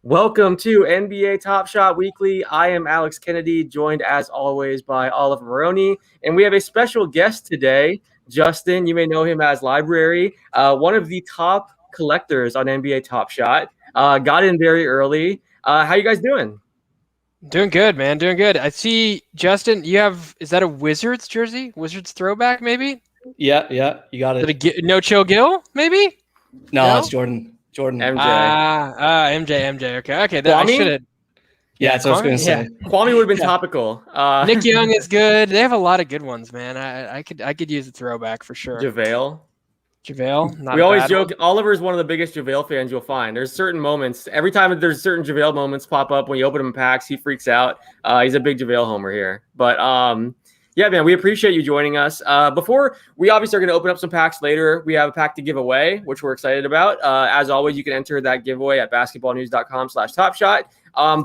Welcome to NBA Top Shot Weekly. I am Alex Kennedy, joined as always by Oliver Maroney, and we have a special guest today, Justin. You may know him as Library, one of the top collectors on NBA Top Shot. Got in very early. How you guys doing? Doing good, man. Doing good. I see, Justin, is that a Wizards jersey? Wizards throwback, maybe? Yeah, you got it. No Chill Gill, maybe? No, it's Jordan. MJ. MJ. Okay. I Kwame? should have. Yeah, that's what I was going to say. Kwame would have been topical. Nick Young is good. They have a lot of good ones, man. I could use a throwback for sure. JaVale, not we always bad joke. one. Oliver's one of the biggest JaVale fans you'll find. There's certain moments. Every time there's certain JaVale moments pop up when you open him in packs, he freaks out. He's a big JaVale homer here. But yeah, man, we appreciate you joining us. Before we obviously are going to open up some packs later, we have a pack to give away, which we're excited about. As always, you can enter that giveaway at basketballnews.com/topshot.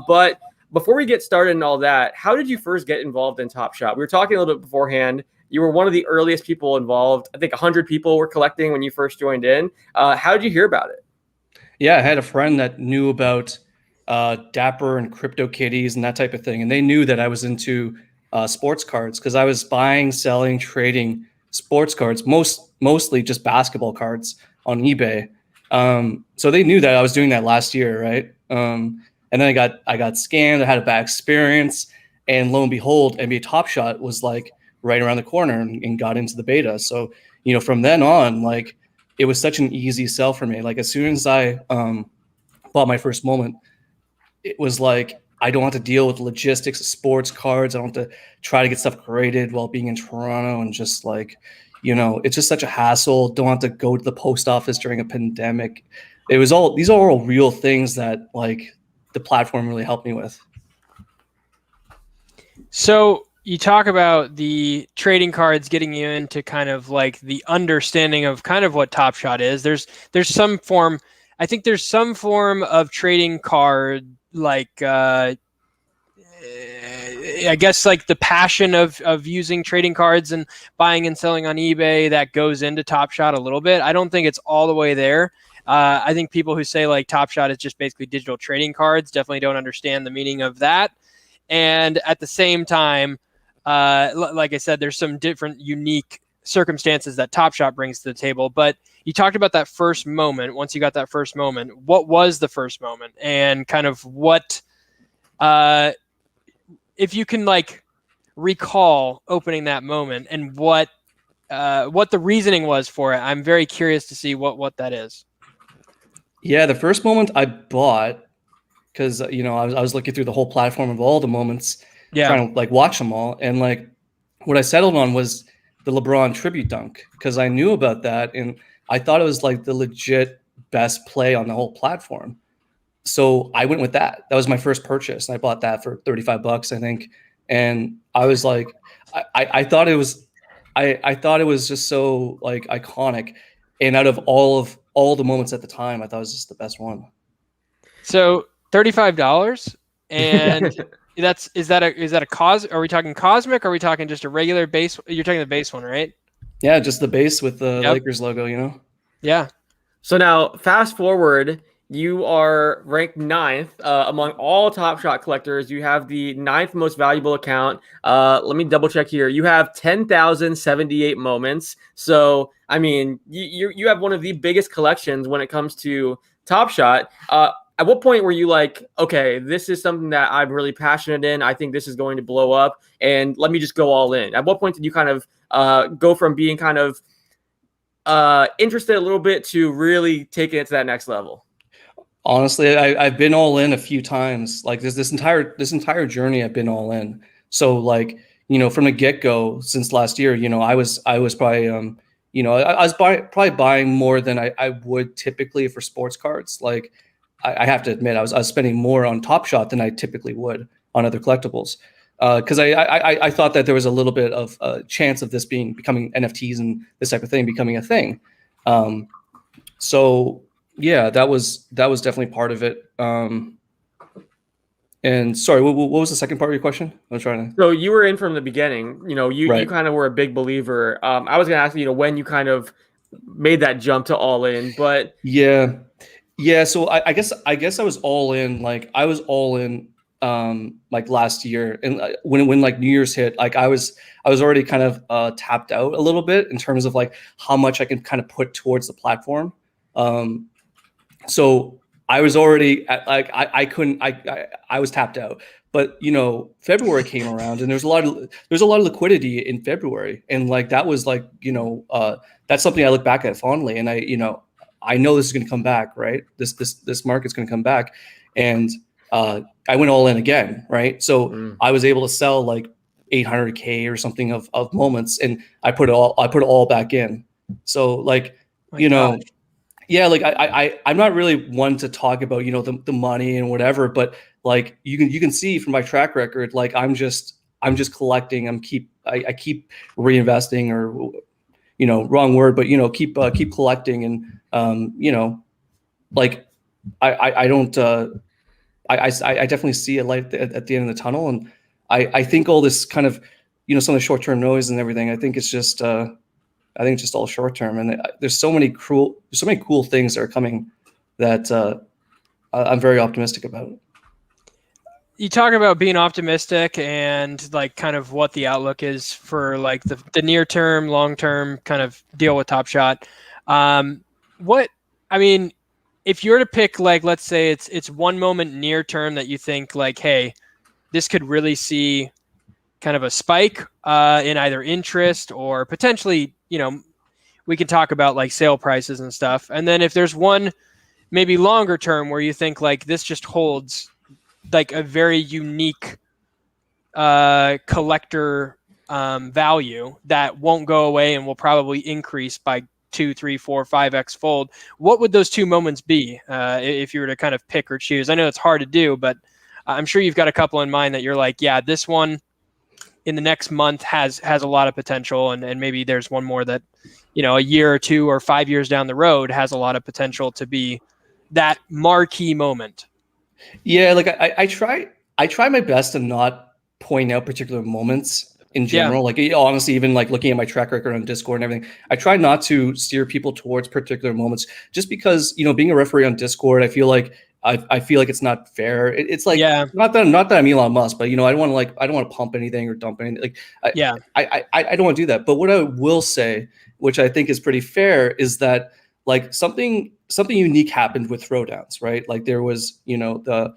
But before we get started and all that, how did you first get involved in Top Shot? We were talking a little bit beforehand. You were one of the earliest people involved. I think 100 people were collecting when you first joined in. How did you hear about it? Yeah, I had a friend that knew about Dapper and CryptoKitties and that type of thing. And they knew that I was into sports cards because I was buying, selling, trading sports cards, mostly just basketball cards on eBay. So they knew that I was doing that last year, right? And then I got scammed. I had a bad experience. And lo and behold, NBA Top Shot was like right around the corner and got into the beta. So, from then on, like it was such an easy sell for me. Like as soon as I bought my first moment, it was like, I don't have to deal with logistics of sports cards. I don't have to try to get stuff graded while being in Toronto and just like, it's just such a hassle. Don't have to go to the post office during a pandemic. These are all real things that like the platform really helped me with. So you talk about the trading cards getting you into kind of like the understanding of kind of what Top Shot is. There's some form. I think there's some form of trading card, like I guess like the passion of using trading cards and buying and selling on eBay that goes into Top Shot a little bit. I don't think it's all the way there. I think people who say like Top Shot is just basically digital trading cards definitely don't understand the meaning of that. And at the same time, like I said, there's some different unique circumstances that Top Shot brings to the table. But you talked about that first moment. Once you got that first moment, what was the first moment? And kind of what, if you can like recall opening that moment and what the reasoning was for it. I'm very curious to see what that is. Yeah, the first moment I bought, because I was looking through the whole platform of all the moments, trying to like watch them all, and like what I settled on was the LeBron tribute dunk because I knew about that and I thought it was like the legit best play on the whole platform. So I went with that. That was my first purchase. I bought that for $35, I think, and I was like, I thought it was, I thought it was just so like iconic, and out of all the moments at the time, I thought it was just the best one. So $35, and is that a cos? Are we talking cosmic? Or are we talking just a regular base? You're talking the base one, right? Yeah, just the base with the Lakers logo, Yeah. So now, fast forward, you are ranked 9th among all Top Shot collectors. You have the 9th most valuable account. Let me double check here. You have 10,078 moments. So, I mean, you have one of the biggest collections when it comes to Top Shot. At what point were you like, okay, this is something that I'm really passionate in. I think this is going to blow up, and let me just go all in. At what point did you kind of go from being kind of interested a little bit to really taking it to that next level? Honestly, I've been all in a few times. Like this entire journey, I've been all in. So like, from the get-go since last year, I was probably I was probably buying more than I would typically for sports cards. Like I have to admit, I was spending more on Top Shot than I typically would on other collectibles. Because I thought that there was a little bit of a chance of this becoming NFTs and this type of thing becoming a thing. So yeah, that was definitely part of it. And sorry, what was the second part of your question? I'm trying to. So you were in from the beginning. You Right. kind of were a big believer. I was going to ask you, when you kind of made that jump to all in, but Yeah, Yeah, so I guess I was all in. Like I was all in like last year, and when like New Year's hit, like I was already kind of tapped out a little bit in terms of like how much I can kind of put towards the platform. Um, so I was already at, like I couldn't I was tapped out. But February came around, and there's a lot of liquidity in February, and like that was like that's something I look back at fondly, and I know this is going to come back, right? This market's going to come back, and I went all in again, right? So I was able to sell like 800K or something of moments, and I put it all back in. So like My you know gosh. yeah, like I'm not really one to talk about the money and whatever, but like you can see from my track record, like I'm just collecting. I keep reinvesting, or wrong word, but keep collecting, and like I don't I definitely see a light at the end of the tunnel, and I think all this kind of some of the short term noise and everything. I think it's just all short term, and there's so many cool things that are coming that I'm very optimistic about. You talk about being optimistic and like kind of what the outlook is for like the near term, long term kind of deal with Top Shot. What I mean, if you were to pick like let's say it's one moment near term that you think like, hey, this could really see kind of a spike in either interest or potentially, we can talk about like sale prices and stuff. And then if there's one maybe longer term where you think like this just holds like a very unique collector value that won't go away and will probably increase by 2, 3, 4, 5x fold, what would those two moments be if you were to kind of pick or choose? I know it's hard to do, but I'm sure you've got a couple in mind that you're like, yeah, this one in the next month has a lot of potential, and maybe there's one more that a year or 2 or 5 years down the road has a lot of potential to be that marquee moment. Yeah, like I try my best to not point out particular moments in general. Like honestly, even like looking at my track record on Discord and everything, I try not to steer people towards particular moments, just because being a referee on Discord, I feel like it's not fair. It's like not that I'm Elon Musk, but I don't want to pump anything or dump anything. Like I don't want to do that. But what I will say, which I think is pretty fair, is that like something unique happened with throwdowns, right? Like there was the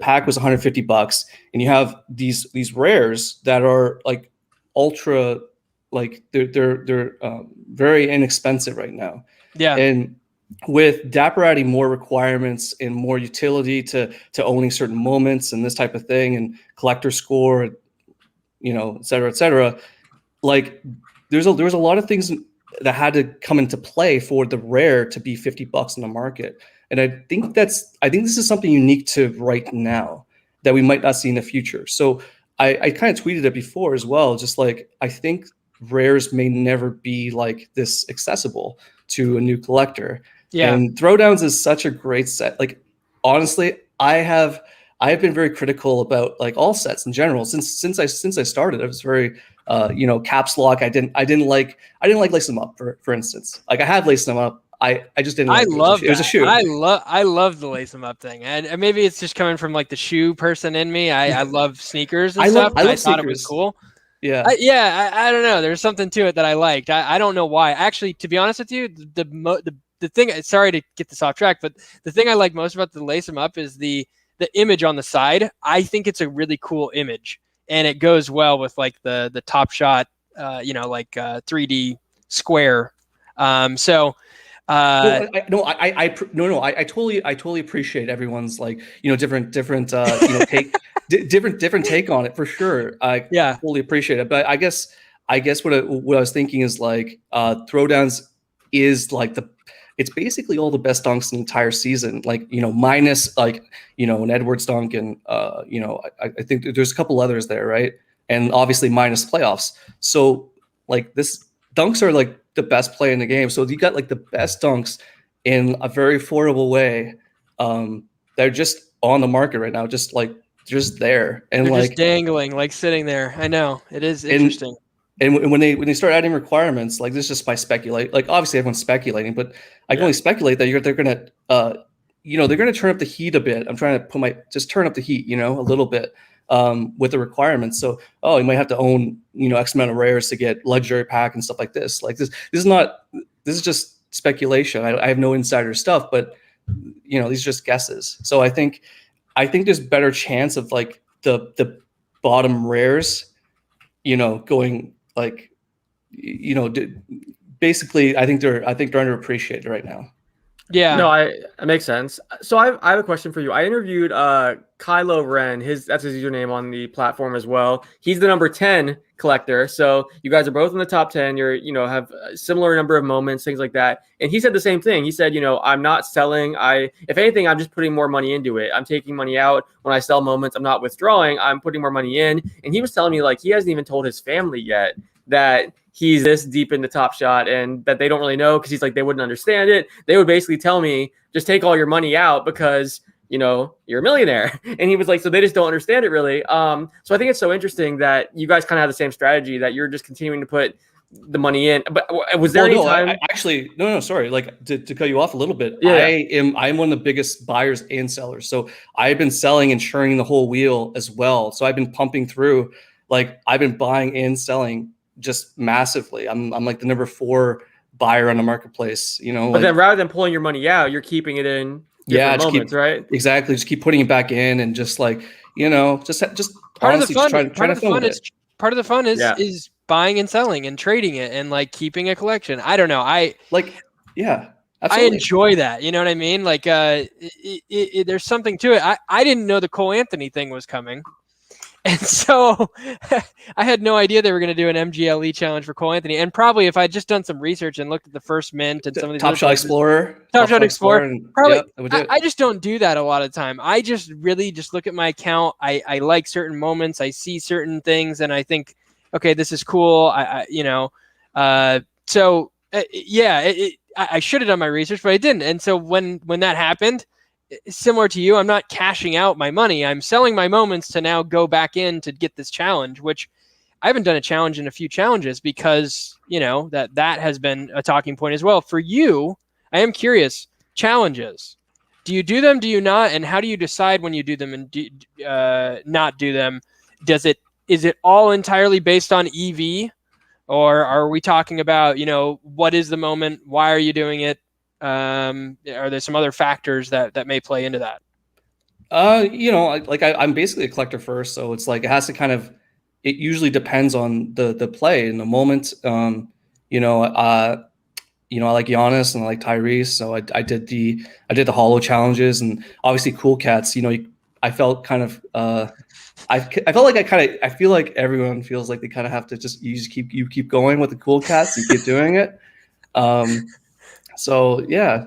pack was $150, and you have these rares that are like ultra, like they're very inexpensive right now. Yeah. And with Dapper adding more requirements and more utility to owning certain moments and this type of thing, and collector score, et cetera, like there's a lot of things that had to come into play for the rare to be $50 in the market. And I think this is something unique to right now that we might not see in the future. So I kind of tweeted it before as well. Just like, I think rares may never be like this accessible to a new collector. Yeah. And Throwdowns is such a great set. Like, honestly, I have been very critical about like all sets in general since I started. I was very caps lock. I didn't like lace them up, for instance. Like I had laced them up. I just didn't. I love it was a shoe. I love the lace them up thing, and maybe it's just coming from like the shoe person in me. I love sneakers and stuff. I thought it was cool. Yeah. I don't know. There's something to it that I liked. I don't know why. Actually, to be honest with you, the thing. Sorry to get this off track, but the thing I like most about the lace them up is the image on the side. I think it's a really cool image, and it goes well with like the Top Shot, 3D square. I totally appreciate everyone's like different different take on it, for sure. I totally appreciate it, but I guess what I was thinking is like throwdowns is like it's basically all the best dunks in the entire season, like minus like an Edwards dunk, and I think there's a couple others there, right? And obviously minus playoffs. So like this dunks are like the best play in the game. So you got like the best dunks in a very affordable way. They're just on the market right now, just there, and they're like just dangling, like sitting there. I know it is interesting. And when they start adding requirements, like this, just by speculate, like obviously everyone's speculating, but I can only speculate that they're gonna they're going to turn up the heat a bit. I'm trying to just turn up the heat, a little bit with the requirements. So, you might have to own, X amount of rares to get luxury pack and stuff like this. Like this is just speculation. I have no insider stuff, but these are just guesses. So I think there's better chance of like the bottom rares, going like, basically, I think they're underappreciated right now. Yeah. No, it makes sense. So I have a question for you. I interviewed Kylo Ren. That's his username on the platform as well. He's the number 10 collector. So you guys are both in the top 10. You're, have a similar number of moments, things like that. And he said the same thing. He said, I'm not selling. If anything, I'm just putting more money into it. I'm taking money out when I sell moments. I'm not withdrawing. I'm putting more money in. And he was telling me like he hasn't even told his family yet that he's this deep into Top Shot and that they don't really know because he's like, they wouldn't understand it. They would basically tell me, just take all your money out because, you're a millionaire. And he was like, so they just don't understand it really. So I think it's so interesting that you guys kind of have the same strategy that you're just continuing to put the money in. But was there any time? No, sorry. Like to cut you off a little bit. Yeah. I'm one of the biggest buyers and sellers. So I've been selling and churning the whole wheel as well. So I've been pumping through, like I've been buying and selling just massively. I'm like the number 4 buyer on the marketplace, But then rather than pulling your money out, you're keeping it in moments, right? Exactly. Just keep putting it back in and just like, just Part honestly, of the fun, just trying to fun with it. Part of the fun is buying and selling and trading it and like keeping a collection. I don't know. Absolutely. I enjoy that. You know what I mean? Like, there's something to it. I didn't know the Cole Anthony thing was coming. And so I had no idea they were going to do an MGLE challenge for Cole Anthony. And probably if I'd just done some research and looked at the first mint and some of these Top Shot Explorer. Probably, I just don't do that a lot of the time. I just really just look at my account. I like certain moments. I see certain things and I think, okay, this is cool. I should have done my research, but I didn't. And so when that happened, similar to you, I'm not cashing out my money. I'm selling my moments to now go back in to get this challenge, which I haven't done a challenge in a few challenges because, that has been a talking point as well. For you, I am curious, challenges. Do you do them? Do you not? And how do you decide when you do them and not do them? Is it all entirely based on EV? Or are we talking about, what is the moment? Why are you doing it? Are there some other factors that may play into that? I'm basically a collector first, so it's like it has to it usually depends on the play in the moment. I like Giannis and I like Tyrese, so I did the holo challenges and obviously Cool Cats. I felt kind of I felt like I feel like everyone feels like they kind of have to keep going with the Cool Cats. You keep doing it. So yeah,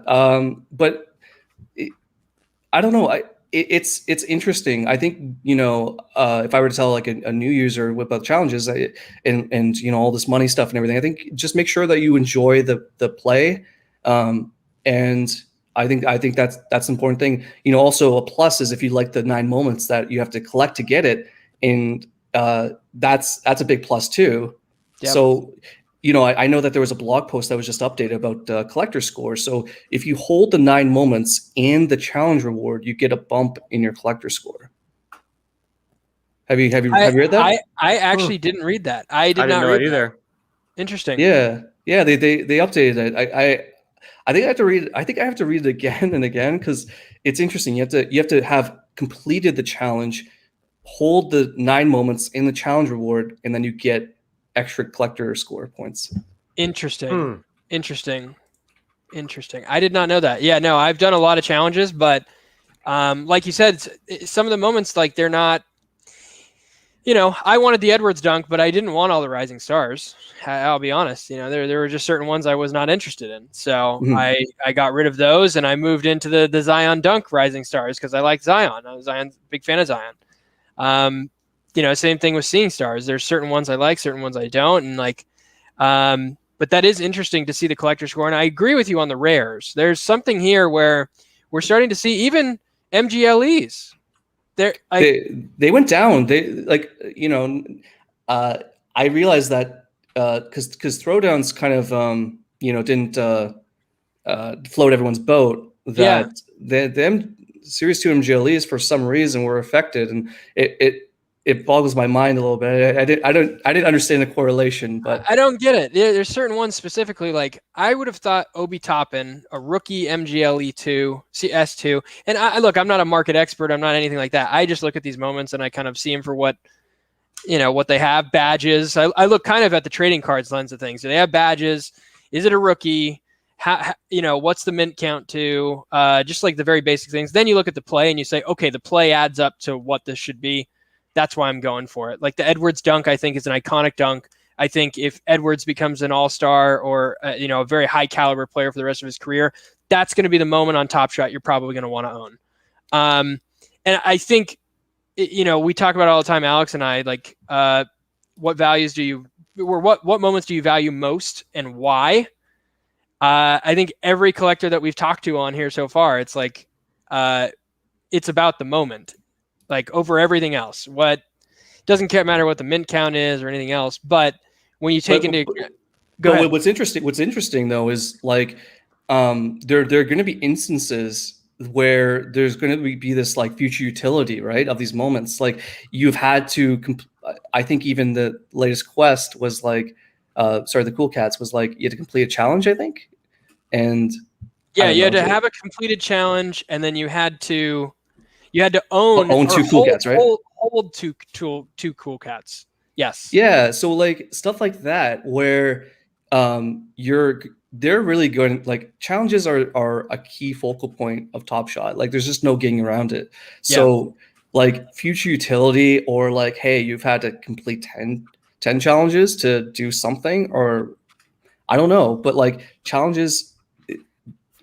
but I don't know. It's interesting. I think if I were to tell like a new user about challenges and all this money stuff and everything, I think just make sure that you enjoy the play, and I think that's an important thing. Also a plus is if you like the 9 moments that you have to collect to get it, and that's a big plus too. Yep. So. I know that there was a blog post that was just updated about collector score. So if you hold the 9 moments and the challenge reward, you get a bump in your collector score. Have you read that? I actually didn't read that. I didn't know it either. Interesting. Yeah. They updated it. I think I have to read. I think I have to read it again and again because it's interesting. You have to have completed the challenge, hold the 9 moments in the challenge reward, and then you get extra collector score points. Interesting. I did not know that. Yeah, no, I've done a lot of challenges, but like you said, some of the moments, like they're not, I wanted the Edwards dunk, but I didn't want all the rising stars. I'll be honest. There were just certain ones I was not interested in. So I got rid of those and I moved into the Zion dunk rising stars because I like Zion. I was big fan of Zion. Same thing with seeing stars. There's certain ones I like, certain ones I don't. And but that is interesting to see the collector score. And I agree with you on the rares. There's something here where we're starting to see even MGLEs. They went down. I realized that because throwdowns kind of, didn't float everyone's boat. that them Series 2 MGLEs for some reason were affected, and it boggles my mind a little bit. I didn't understand the correlation, but I don't get it. There's certain ones specifically, like I would have thought Obi Toppin, a rookie MGLE2, CS2, and look, I'm not a market expert. I'm not anything like that. I just look at these moments and I kind of see them for what they have. Badges. I look kind of at the trading cards lens of things. Do they have badges? Is it a rookie? How what's the mint count to? Just like the very basic things. Then you look at the play and you say, okay, the play adds up to what this should be. That's why I'm going for it. Like the Edwards dunk, I think is an iconic dunk. I think if Edwards becomes an all-star or a very high caliber player for the rest of his career, that's going to be the moment on Top Shot you're probably going to want to own. And I think, we talk about it all the time, Alex and I, like what moments do you value most and why? I think every collector that we've talked to on here so far, it's like it's about the moment. Like over everything else. What doesn't matter what the mint count is or anything else, but when you take into go ahead. What's interesting though is like there are going to be instances where there's going to be this like future utility, right, of these moments. Like you've had to I think even the latest quest was like the Cool Cats was like you had to complete a challenge, I think. And yeah, you had to have a completed challenge, and then you had to own 2 Cool Cats, right? Hold two Cool Cats. Yes. Yeah. So like stuff like that where they're really going, like challenges are a key focal point of Top Shot. Like there's just no getting around it. So like future utility or like, hey, you've had to complete 10 challenges to do something, or I don't know, but like challenges,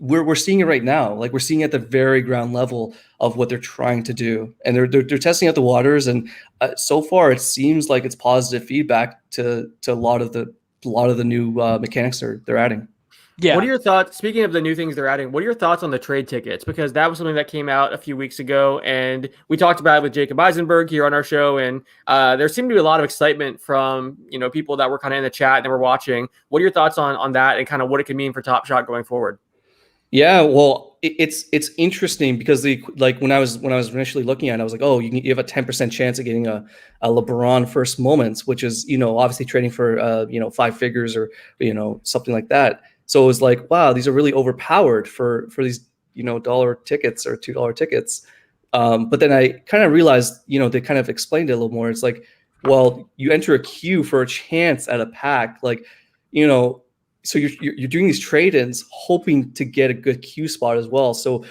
we're seeing it right now. Like we're seeing it at the very ground level of what they're trying to do, and they're testing out the waters. And so far, it seems like it's positive feedback to a lot of the new mechanics they're adding. Yeah. What are your thoughts? Speaking of the new things they're adding, what are your thoughts on the trade tickets? Because that was something that came out a few weeks ago, and we talked about it with Jacob Eisenberg here on our show. And there seemed to be a lot of excitement from people that were kind of in the chat and that were watching. What are your thoughts on that and kind of what it could mean for Top Shot going forward? Yeah, well, it's interesting because when I was initially looking at it, I was like, oh, you have a 10% chance of getting a LeBron first moments, which is obviously trading for 5 figures or something like that. So it was like, wow, these are really overpowered for these $1 tickets or $2 tickets. But then I kind of realized they kind of explained it a little more. It's like, well, you enter a queue for a chance at a pack, like so you're doing these trade-ins hoping to get a good queue spot as well. So,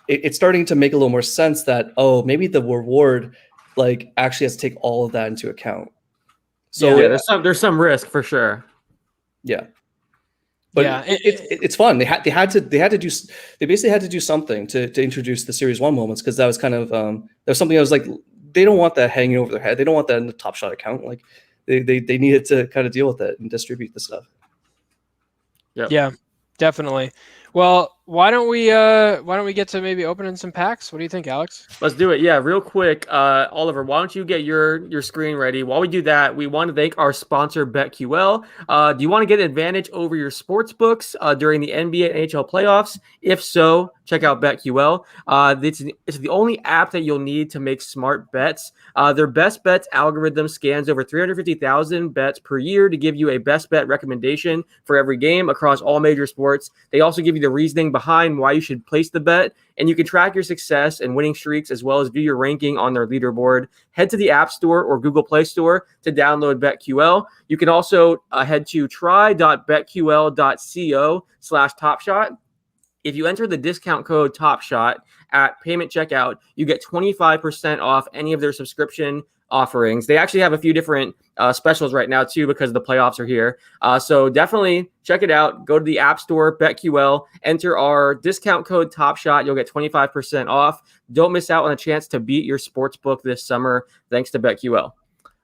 it's starting to make a little more sense that, oh, maybe the reward like actually has to take all of that into account. So there's some risk for sure. Yeah. But it's fun. They basically had to do something to introduce the Series 1 moments, because that was kind of that was something I was like, they don't want that hanging over their head. They don't want that in the Top Shot account. Like they needed to kind of deal with it and distribute the stuff. Yep. Yeah, definitely. Well, why don't we get to maybe opening some packs? What do you think, Alex? Let's do it. Yeah, real quick. Oliver, why don't you get your screen ready? While we do that, we want to thank our sponsor, BetQL. Do you want to get an advantage over your sports books during the NBA and NHL playoffs? If so, check out BetQL. It's the only app that you'll need to make smart bets. Their best bets algorithm scans over 350,000 bets per year to give you a best bet recommendation for every game across all major sports. They also give you the reasoning behind why you should place the bet, and you can track your success and winning streaks as well as view your ranking on their leaderboard. Head to the App Store or Google Play Store to download BetQL. You can also head to try.betql.co/topshot. If you enter the discount code TOPSHOT at payment checkout, you get 25% off any of their subscription offerings. They actually have a few different specials right now too, because the playoffs are here. So definitely check it out. Go to the App Store, BetQL, enter our discount code TOPSHOT. You'll get 25% off. Don't miss out on a chance to beat your sports book this summer, thanks to BetQL.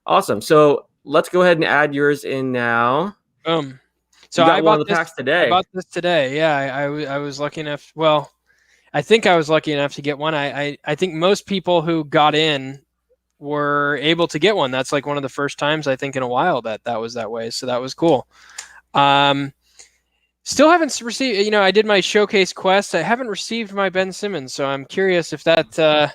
Awesome. So let's go ahead and add yours in now. So I bought the packs today. I bought this today. Yeah, I was lucky enough. Well, I think I was lucky enough to get one. I think most people who got in were able to get one. That's like one of the first times I think in a while that was that way. So that was cool. Still haven't received. I did my showcase quest. I haven't received my Ben Simmons, so I'm curious if that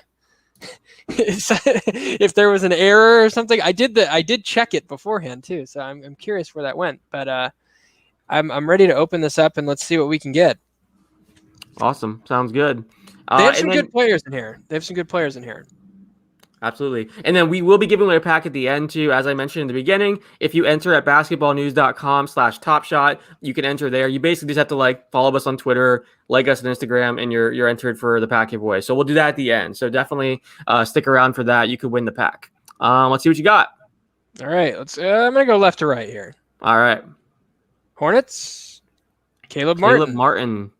if there was an error or something. I did check it beforehand too, so I'm curious where that went. But I'm ready to open this up and let's see what we can get. Awesome. Sounds good. They have some good players in here. Absolutely. And then we will be giving away a pack at the end too. As I mentioned in the beginning, if you enter at basketballnews.com/topshot, you can enter there. You basically just have to follow us on Twitter, like us on Instagram, and you're entered for the pack giveaway. So we'll do that at the end. So definitely stick around for that. You could win the pack. Let's see what you got. All right. I'm going to go left to right here. All right. Hornets. Caleb Martin.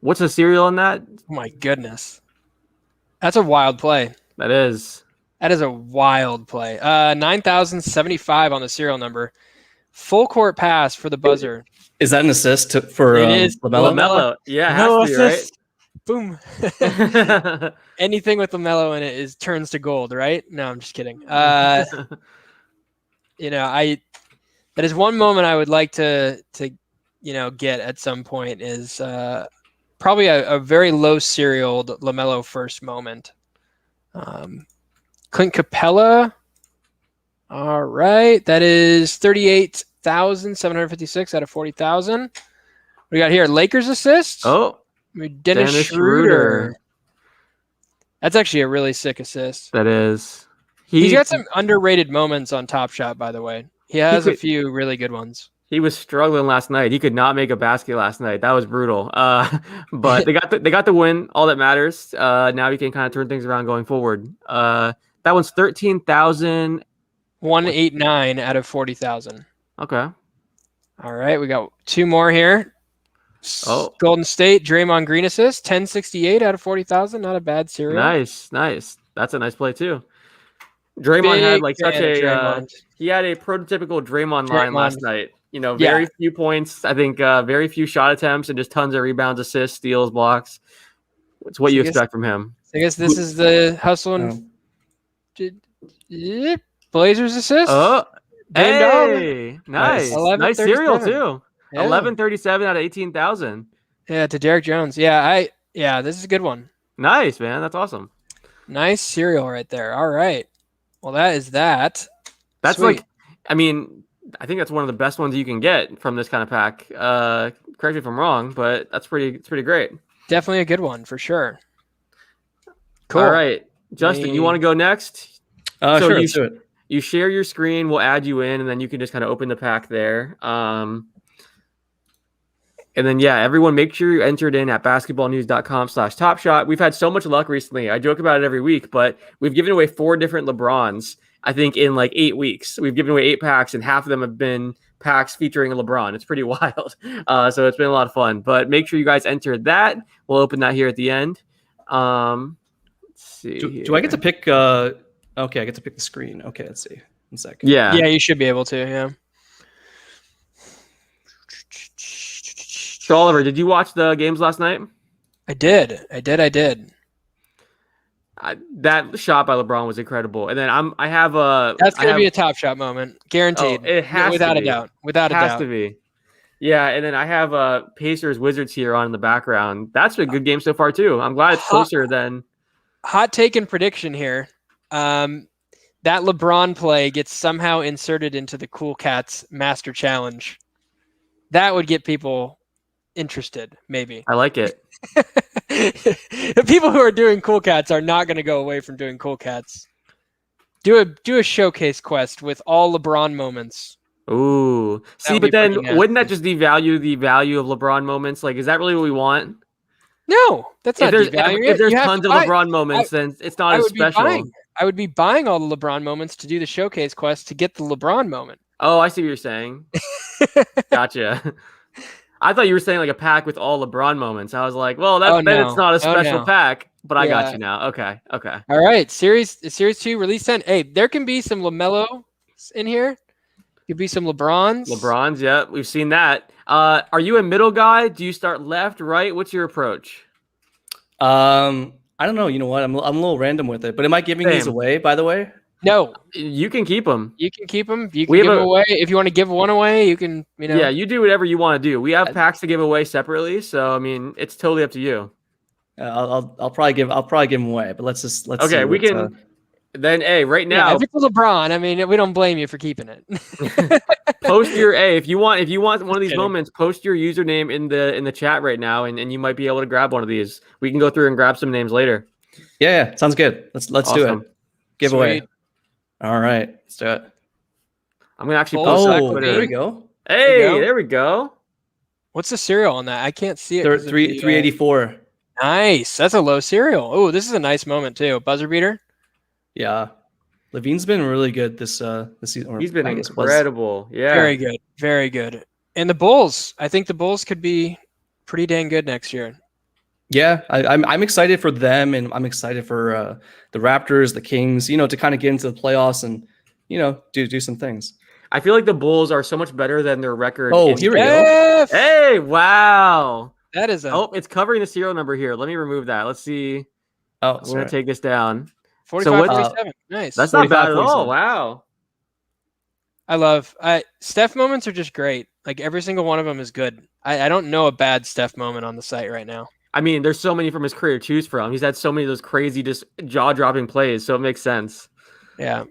What's the serial on that? Oh my goodness. That's a wild play. That is a wild play. 9,075 on the serial number. Full court pass for the buzzer. Is that an assist for it is Lamello? Yeah, it has to be, right? Boom. Anything with Lamello in it turns to gold, right? No, I'm just kidding. That is one moment I would like to get at some point is probably a very low serialed Lamello first moment. Clint Capella. All right. That is 38,756 out of 40,000. We got here Lakers assist. Oh, Dennis Schroeder. That's actually a really sick assist. That is. He's got some underrated moments on Top Shot, by the way. He has a few really good ones. He was struggling last night. He could not make a basket last night. That was brutal. But they got the win. All that matters. Now we can kind of turn things around going forward. That one's 13,000. 189 out of 40,000. Okay. All right, we got two more here. Oh, Golden State Draymond Green assist, 1068 out of 40,000. Not a bad serial. Nice. That's a nice play too. Draymond had he had a prototypical Draymond line last night. Very few points. I think very few shot attempts and just tons of rebounds, assists, steals, blocks. It's what you expect from him. I guess this is the hustle and Blazers assist. Oh, hey, nice serial too. Yeah. 1137 out of 18,000. Yeah, to Derek Jones. Yeah, this is a good one. Nice, man. That's awesome. Nice serial right there. All right. Well, that is that. That's Sweet. I think that's one of the best ones you can get from this kind of pack. Correct me if I'm wrong, but it's pretty great. Definitely a good one for sure. Cool. All right, Justin, you want to go next? Sure, let's do it. You share your screen, we'll add you in, and then you can just kind of open the pack there. And then, everyone make sure you entered in at basketballnews.com/topshot. We've had so much luck recently. I joke about it every week, but we've given away 4 different LeBrons, I think, in 8 weeks. We've given away 8 packs, and half of them have been packs featuring a LeBron. It's pretty wild. So it's been a lot of fun. But make sure you guys enter that. We'll open that here at the end. Let's see. Do I get to pick? Okay, I get to pick the screen. Okay, let's see. 1 second. Yeah, you should be able to. Yeah. So Oliver, did you watch the games last night? I did. That shot by LeBron was incredible, and then that's gonna be a Top Shot moment, guaranteed. It has without a doubt. Without a doubt, has to be. Yeah, and then I have Pacers Wizards here on in the background. That's been a good game so far too. I'm glad it's closer than. Hot take and prediction here. That LeBron play gets somehow inserted into the Cool Cats Master Challenge. That would get people interested, maybe. I like it. The people who are doing Cool Cats are not going to go away from doing Cool Cats. Do a showcase quest with all LeBron moments. Ooh. See, but then wouldn't that just devalue the value of LeBron moments? Is that really what we want? No, that's not devaluing it. If there's tons of LeBron moments, then it's not as special. I would be buying all the LeBron moments to do the showcase quest to get the LeBron moment. Oh, I see what you're saying. Gotcha. I thought you were saying a pack with all LeBron moments. I was like, well, then it's not a special pack, but I got you now. Okay. All right. Series 2, release 10. Hey, there can be some LaMelo in here. Could be some LeBrons. Yeah. We've seen that. Are you a middle guy? Do you start left, right? What's your approach? I don't know. You know what? I'm a little random with it, but am I giving these away, by the way? No, You can keep them. you can keep them. You We can have give them a- away. If you want to give one away, you can, Yeah, you do whatever you want to do. We have packs to give away separately, so I mean, it's totally up to you. I'll probably give him away, but let's see. Okay, we can. Then, hey, right Yeah, now, if it's a LeBron, I mean, we don't blame you for keeping it. post your if you want one of these kidding. moments, post your username in the chat right now, and you might be able to grab one of these. We can go through and grab some names later. Yeah, sounds good. Let's do Awesome. it. Giveaway. Sweet. All right, let's do it. I'm gonna actually Bulls, post that on Oh, Twitter. there we go. Hey, there we go. What's the serial on that? I can't see it. They're 'cause of the, 384. Nice. That's a low serial. Oh, this is a nice moment too. Buzzer beater. Yeah, Levine's been really good this season. or He's been I guess was. incredible. Yeah. Very good. Very good. And the Bulls, I think the Bulls could be pretty dang good next year. Yeah, I'm excited for them, and I'm excited for the Raptors, the Kings. To kind of get into the playoffs and do some things. I feel like the Bulls are so much better than their record. Oh, here we go. Hey, wow. That is a Oh, it's covering the serial number here. Let me remove that. Let's see. Oh, I'm going to take this down. 45-47. Nice. That's not bad at 45-47. all. Wow. Steph moments are just great. Like every single one of them is good. I don't know a bad Steph moment on the site right now. I mean, there's so many from his career to choose from. He's had so many of those crazy, just jaw-dropping plays, so it makes sense. Yeah.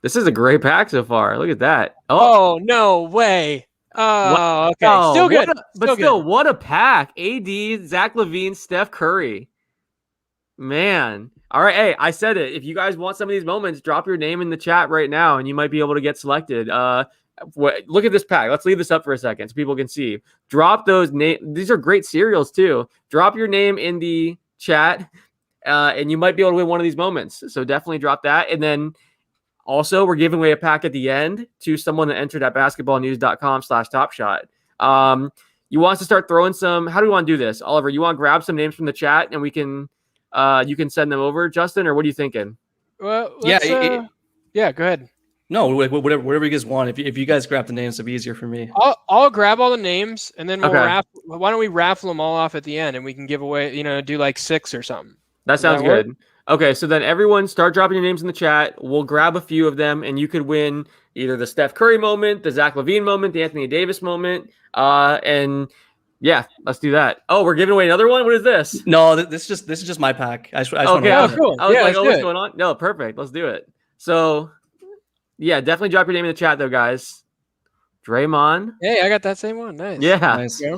This is a great pack so far. Look at that. Oh, no way. Oh, okay. Oh, Still good. What a pack. AD, Zach LaVine, Steph Curry. Man. All right. Hey, I said it. If you guys want some of these moments, drop your name in the chat right now, and you might be able to get selected. Look at this pack. Let's leave this up for a second so people can see. Drop those names. These are great serials too. Drop your name in the chat, and you might be able to win one of these moments. So definitely drop that. And then also, we're giving away a pack at the end to someone that entered at basketballnews.com/topshot. You want us to start throwing some? How do we want to do this, Oliver? You want to grab some names from the chat, and we can, you can send them over, Justin, or what are you thinking? Well, Yeah, yeah. Go ahead. No, whatever you guys want. If you guys grab the names, it'll be easier for me. I'll grab all the names, and then we'll Okay. why don't we raffle them all off at the end, and we can give away, do like 6 or something. That sounds that work? good. Okay, so then everyone start dropping your names in the chat. We'll grab a few of them, and you could win either the Steph Curry moment, the Zach LaVine moment, the Anthony Davis moment, and yeah, let's do that. Oh, we're giving away another one. What is this? No, this is just my pack. I just Okay, wanna cool. I was Yeah, like, let's oh, do what's it. going on? No, perfect. Let's do it. So, yeah, definitely drop your name in the chat, though, guys. Draymond. Hey, I got that same one. Nice. Yeah. Nice. Yeah.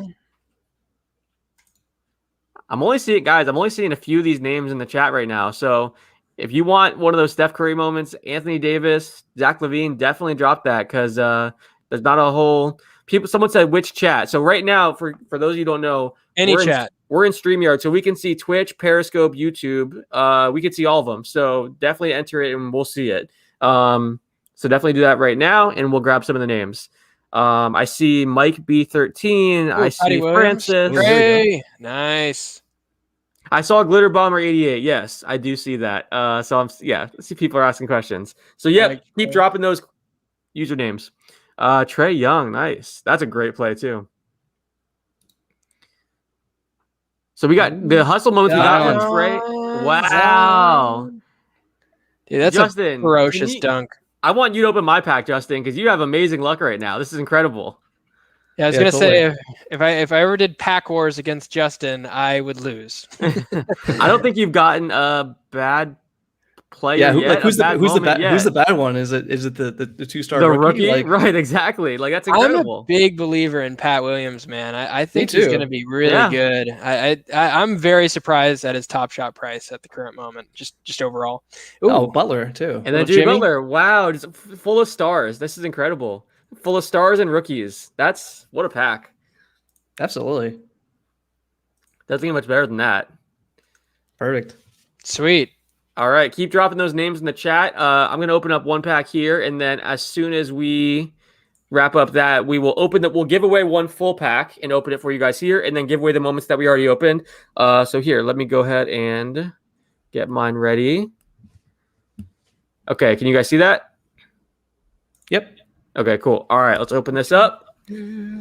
I'm only seeing a few of these names in the chat right now. So if you want one of those Steph Curry moments, Anthony Davis, Zach LaVine, definitely drop that because there's not a whole people. Someone said which chat. So right now, for those of you who don't know, Any chat. we're in StreamYard, so we can see Twitch, Periscope, YouTube. We can see all of them. So definitely enter it and we'll see it. So definitely do that right now, and we'll grab some of the names. I see Mike B13. Ooh, I see Patty Williams. Francis. Hey, nice. I saw Glitter Bomber 88. Yes, I do see that. So I see people are asking questions. So Like, keep dropping those usernames. Trey Young, nice. That's a great play too. So we got the hustle moments we got on Trey. Wow. Dude, that's Justin, a ferocious dunk. I want you to open my pack, Justin, because you have amazing luck right now. This is incredible. Yeah, I was gonna say if I ever did pack wars against Justin, I would lose. I don't think you've gotten a bad player Yeah, yet. who's the bad one? Is it the 2-star rookie? Like, Right, exactly. Like that's incredible. I'm a big believer in Pat Williams, man. I think he's gonna be really good. I'm very surprised at his top shot price at the current moment. Just overall. Ooh. Oh, Butler too. And then Jimmy Butler. Wow, just full of stars. This is incredible. Full of stars and rookies. That's what a pack. Absolutely. Doesn't get much better than that. Perfect. Sweet. All right, keep dropping those names in the chat. I'm going to open up one pack here, and then as soon as we wrap up that, we'll give away one full pack and open it for you guys here, and then give away the moments that we already opened. So here, let me go ahead and get mine ready. Okay, can you guys see that? Yep. Okay, cool. All right, let's open this up. We'll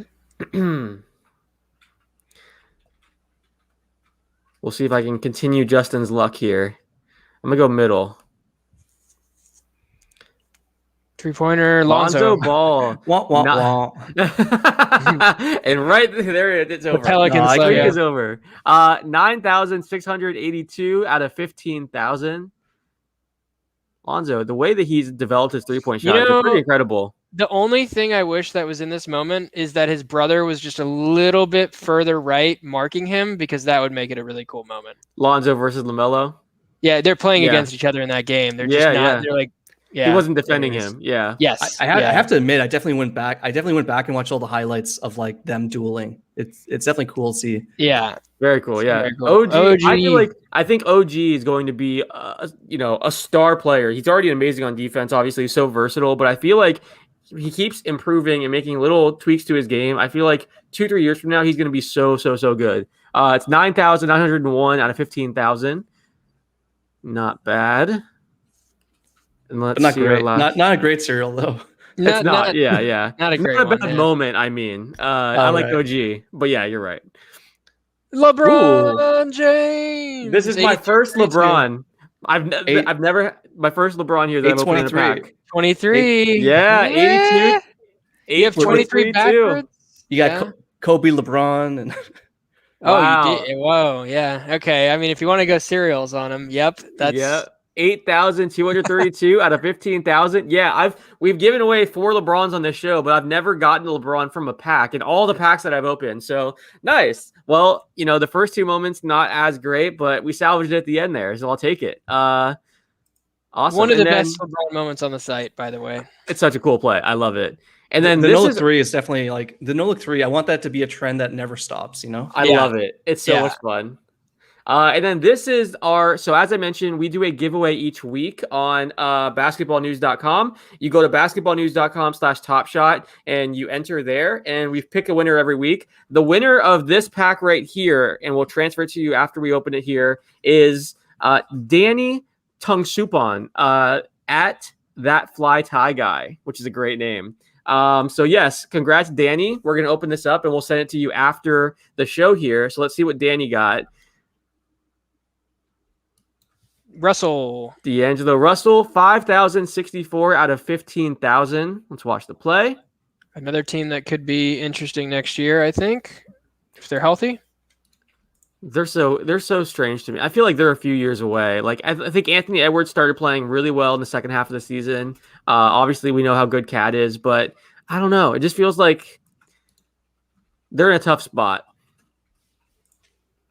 see if I can continue Justin's luck here. I'm going to go middle. 3-pointer, Lonzo Lonzo. Ball. Wah, wah, Not- wah. And right there, it's The over. Pelicans. No, I so, Streak can't. yeah. is over. 9,682 out of 15,000. Lonzo, the way that he's developed his 3-point You shot is pretty know, incredible. the only thing I wish that was in this moment is that his brother was just a little bit further right marking him, because that would make it a really cool moment. Lonzo versus Lamello. Yeah, they're playing Yeah. against each other in that game. They're Yeah, just not. yeah. They're like, yeah. He wasn't defending anyways. him. Yeah. Yes. I have to admit, I definitely went back and watched all the highlights of like them dueling. It's definitely cool to see. Yeah. Very cool. Yeah. Very cool. OG. OG. I think OG is going to be a star player. He's already amazing on defense. Obviously, he's so versatile, but I feel like he keeps improving and making little tweaks to his game. I feel like 2-3 years from now, he's going to be so good. It's 9,901 out of 15,000. Not bad. And let's But not see great. our last. Not a great serial though. It's not. Yeah. Not a great Not a one, bad yeah. moment. I mean, I like right. OG, but yeah, you're right. LeBron James. This is my first 82. LeBron. I've never my first LeBron here that I'm opening a 823. pack. 23. Yeah, 82. You have 23 backwards. You got Yeah. Kobe, LeBron, and Oh, Wow. you did. Whoa. Yeah. Okay. I mean, if you want to go serials on him, yep. That's Yeah. 8,232 out of 15,000. Yeah, we've given away 4 LeBrons on this show, but I've never gotten a LeBron from a pack in all the packs that I've opened. So nice. Well, the first 2 moments not as great, but we salvaged it at the end there, so I'll take it. Awesome. one of the And then- best LeBron moments on the site, by the way. It's such a cool play. I love it. And then the this no look is 3 is definitely like the no look 3. I want that to be a trend that never stops. I Yeah. love it. It's so Yeah. much fun. And then this is so as I mentioned, we do a giveaway each week on basketballnews.com. You go to basketballnews.com/topshot and you enter there, and we pick a winner every week. The winner of this pack right here, and we'll transfer it to you after we open it here, is Danny Tungsupon at That Fly Tie Guy, which is a great name. So yes, congrats, Danny. We're going to open this up and we'll send it to you after the show here. So let's see what Danny got. Russell. D'Angelo Russell, 5,064 out of 15,000. Let's watch the play. Another team that could be interesting next year, I think, if they're healthy. They're so strange to me. I feel like they're a few years away. Like I think Anthony Edwards started playing really well in the second half of the season. Obviously, we know how good Cat is, but I don't know. It just feels like they're in a tough spot.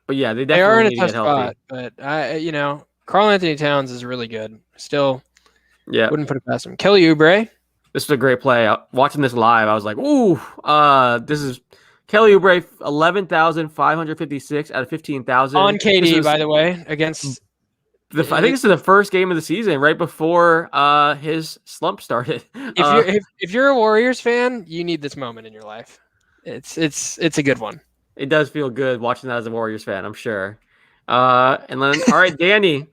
But yeah, they definitely are in a need to tough get healthy. spot, but Karl Anthony Towns is really good. Still, Yeah, wouldn't put it past him. Kelly Oubre. this is a great play. Watching this live, I was like, ooh, this is Kelly Ubrey, 11,556 out of 15,000. On KD, by the way, against. I think this is the first game of the season, right before his slump started. If you're a Warriors fan, you need this moment in your life. It's a good one. It does feel good watching that as a Warriors fan, I'm sure. And then, all right, Danny,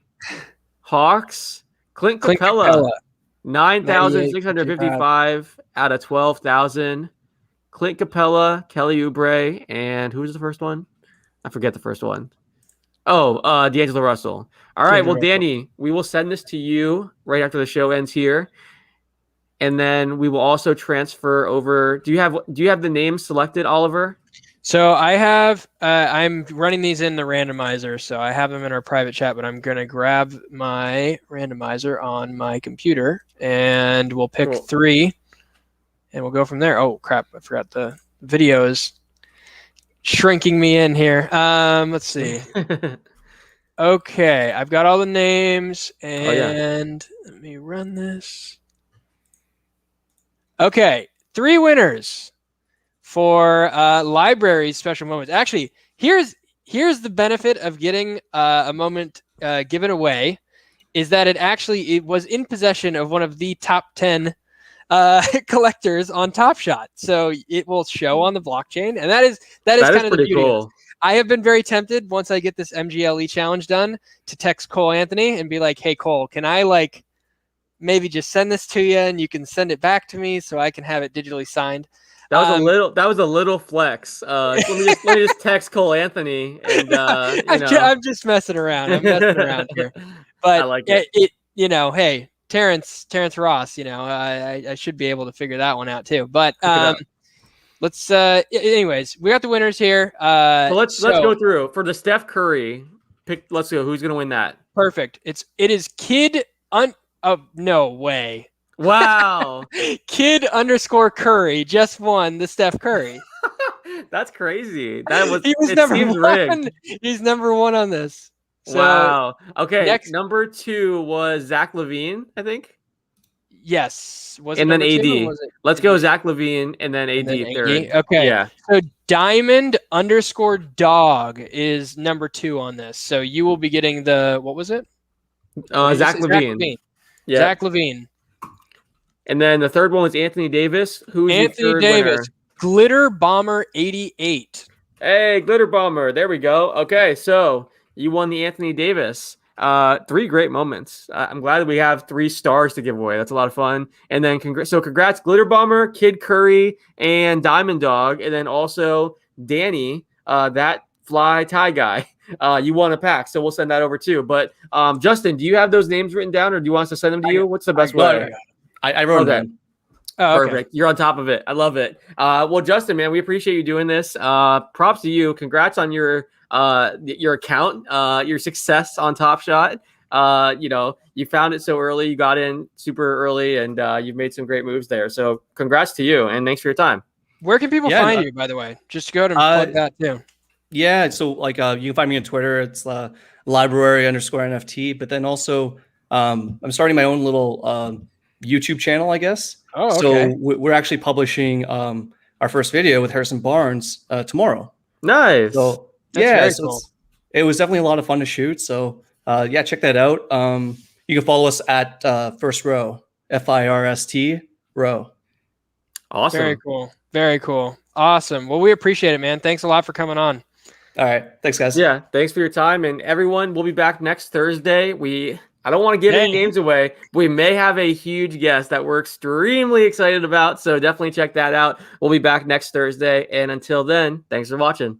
Hawks, Clint Capella. 9,655 out of 12,000. Clint Capella, Kelly Oubre, and who was the first one? I forget the first one. Oh, D'Angelo Russell. All right, well, Danny, we will send this to you right after the show ends here, and then we will also transfer over. Do you have the names selected, Oliver? So I have. I'm running these in the randomizer, so I have them in our private chat. But I'm gonna grab my randomizer on my computer, and we'll pick 3, and we'll go from there. Oh crap! I forgot the video is shrinking me in here. Let's see. Okay, I've got all the names, and let me run this. Okay, 3 winners for library's special moments. Actually, here's the benefit of getting a moment given away, is that it was in possession of one of the top 10 collectors on Top Shot. So it will show on the blockchain, and that is kind of the beauty. Cool. I have been very tempted, once I get this MGLE challenge done, to text Cole Anthony and be like, "Hey Cole, can I maybe just send this to you and you can send it back to me so I can have it digitally signed?" That was a little flex. Let me just text Cole Anthony, and I'm just messing around. I'm messing around here, but I like it. Hey, Terrence Ross. I should be able to figure that one out too. But let's. Anyways, we got the winners here. So let's go through for the Steph Curry pick. Let's go. Who's gonna win that? Perfect. It is Kid. Oh no way. Wow. Kid _ Curry just won the Steph Curry. That's crazy. That was. He was number one. He's number one on this. So wow. Okay. Number 2 was Zach LaVine, I think. Yes. Was and it then AD. 2, or was it Let's go Zach LaVine and then AD third. Okay. Yeah. So Diamond _ Dog is number 2 on this. So you will be getting the, what was it? Zach LaVine. Yeah. Zach LaVine. And then the third one was Anthony Davis. Who's Anthony your third Davis. winner? Glitter Bomber 88. Hey, Glitter Bomber. There we go. Okay, so you won the Anthony Davis. 3 great moments. I'm glad that we have 3 stars to give away. That's a lot of fun. And then congrats, Glitter Bomber, Kid Curry, and Diamond Dog. And then also Danny, that fly tie guy. You won a pack, so we'll send that over too. But Justin, do you have those names written down, or do you want us to send them to you? What's the best way? I wrote them down. Oh, okay. Perfect. You're on top of it. I love it. Well, Justin, man, we appreciate you doing this. Props to you. Congrats on your account, your success on Top Shot. You found it so early. You got in super early, and you've made some great moves there. So congrats to you, and thanks for your time. Where can people find you, by the way? Just go to plug that too. Yeah, so you can find me on Twitter. It's library _NFT. But then also, I'm starting my own little YouTube channel, I guess. Oh, okay. So we're actually publishing our first video with Harrison Barnes tomorrow. Nice. So Cool. It was definitely a lot of fun to shoot. So check that out. You can follow us at First Row, FIRST Row. Awesome. Very cool. Very cool. Awesome. Well, we appreciate it, man. Thanks a lot for coming on. All right. Thanks, guys. Yeah. Thanks for your time. And everyone, we'll be back next Thursday. I don't want to give any names away. We may have a huge guest that we're extremely excited about. So definitely check that out. We'll be back next Thursday. And until then, thanks for watching.